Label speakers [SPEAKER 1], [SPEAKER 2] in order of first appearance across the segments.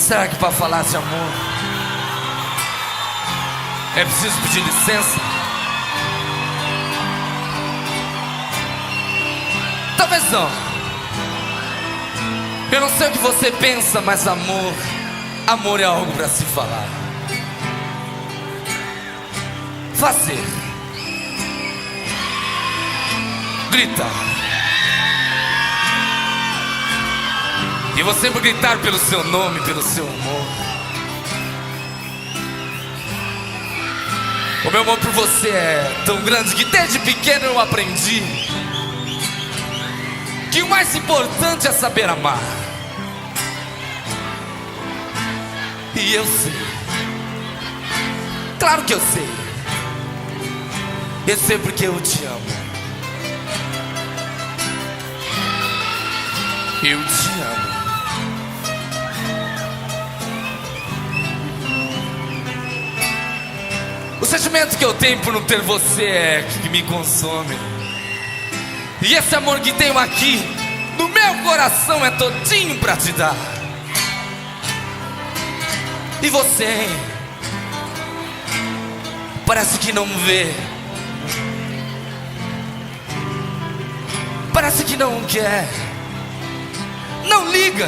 [SPEAKER 1] Será que para falar de amor é preciso pedir licença? Talvez não. Eu não sei o que você pensa, mas amor é algo para se falar, fazer, gritar. E vou sempre gritar pelo seu nome, pelo seu amor. O meu amor por você é tão grande que desde pequeno eu aprendi que o mais importante é saber amar. E eu sei, claro que eu sei. Eu sei porque eu te amo. Eu te amo. O sentimento que eu tenho por não ter você é que me consome. E esse amor que tenho aqui no meu coração é todinho pra te dar. E você parece que não vê, parece que não quer, não liga.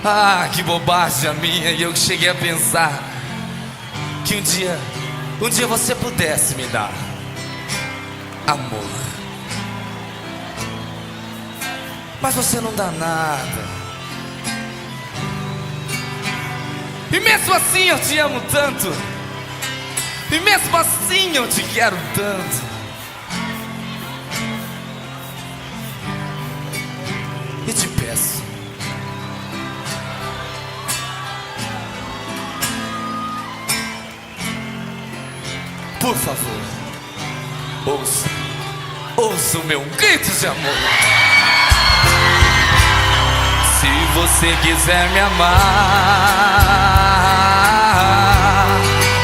[SPEAKER 1] Ah, que bobagem a minha. E eu cheguei a pensar que um dia você pudesse me dar amor. Mas você não dá nada. E mesmo assim eu te amo tanto. E mesmo assim eu te quero tanto. E te peço, por favor, ouça o meu grito de amor. Se você quiser me amar,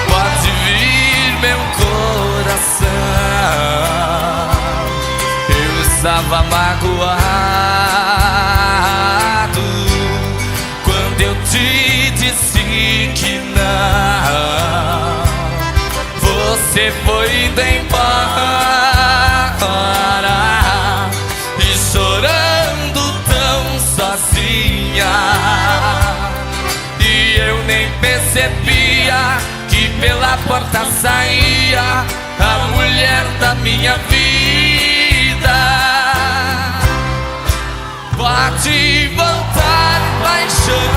[SPEAKER 1] pode vir meu coração. Eu estava magoado quando eu te disse que não. Você foi indo embora e chorando tão sozinha. E eu nem percebia que pela porta saía a mulher da minha vida. Pode voltar, paixão,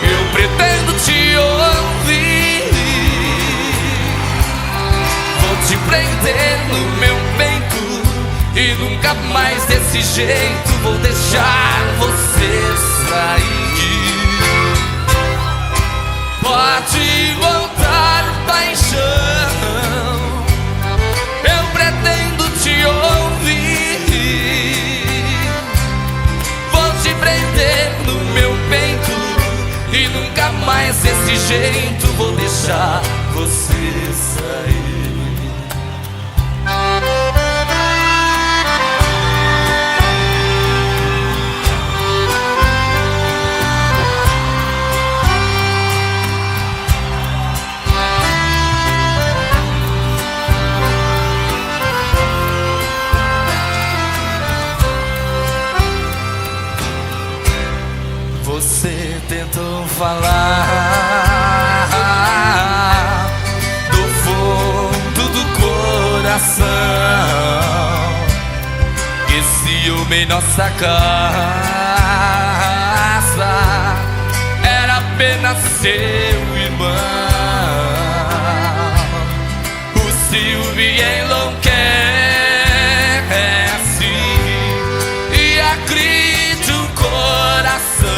[SPEAKER 1] eu pretendo te ouvir. Vou te prender no meu peito e nunca mais desse jeito vou deixar você sair. Pode voltar, paixão, eu pretendo te ouvir. Vou te prender no meu peito e nunca mais desse jeito vou deixar você sair. Você tentou falar do fundo do coração que ciúme em nossa casa era apenas seu irmão. O ciúme enlouquece e agride o coração.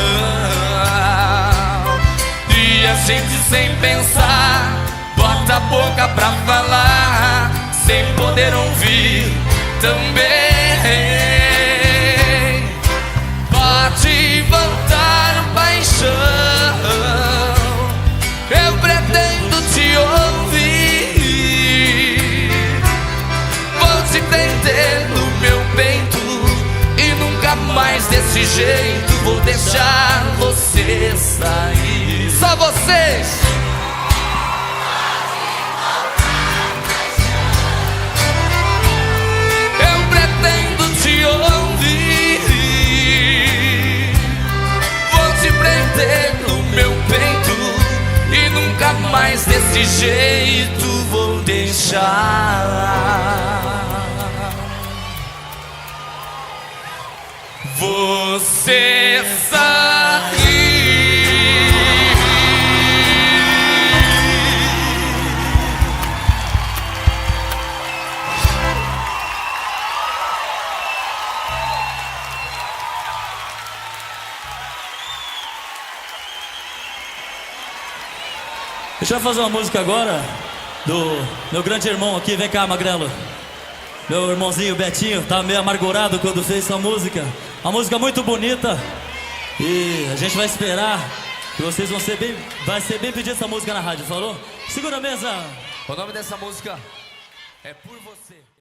[SPEAKER 1] E a gente sem pensar bota a boca pra falar, sem poder ouvir também. Pode voltar, paixão, eu pretendo te ouvir. Vou te prender no meu peito e nunca mais desse jeito vou deixar você sair. Só vocês. Eu pretendo te ouvir, vou te prender no meu peito e nunca mais desse jeito vou deixar você sair.
[SPEAKER 2] Deixa eu fazer uma música agora do meu grande irmão aqui. Vem cá, Magrelo. Meu irmãozinho Betinho tá meio amargurado quando fez essa música. Uma música muito bonita. E a gente vai esperar que vocês vão ser bem... Vai ser bem pedir essa música na rádio, falou? Segura a mesa.
[SPEAKER 1] O nome dessa música é Por Você.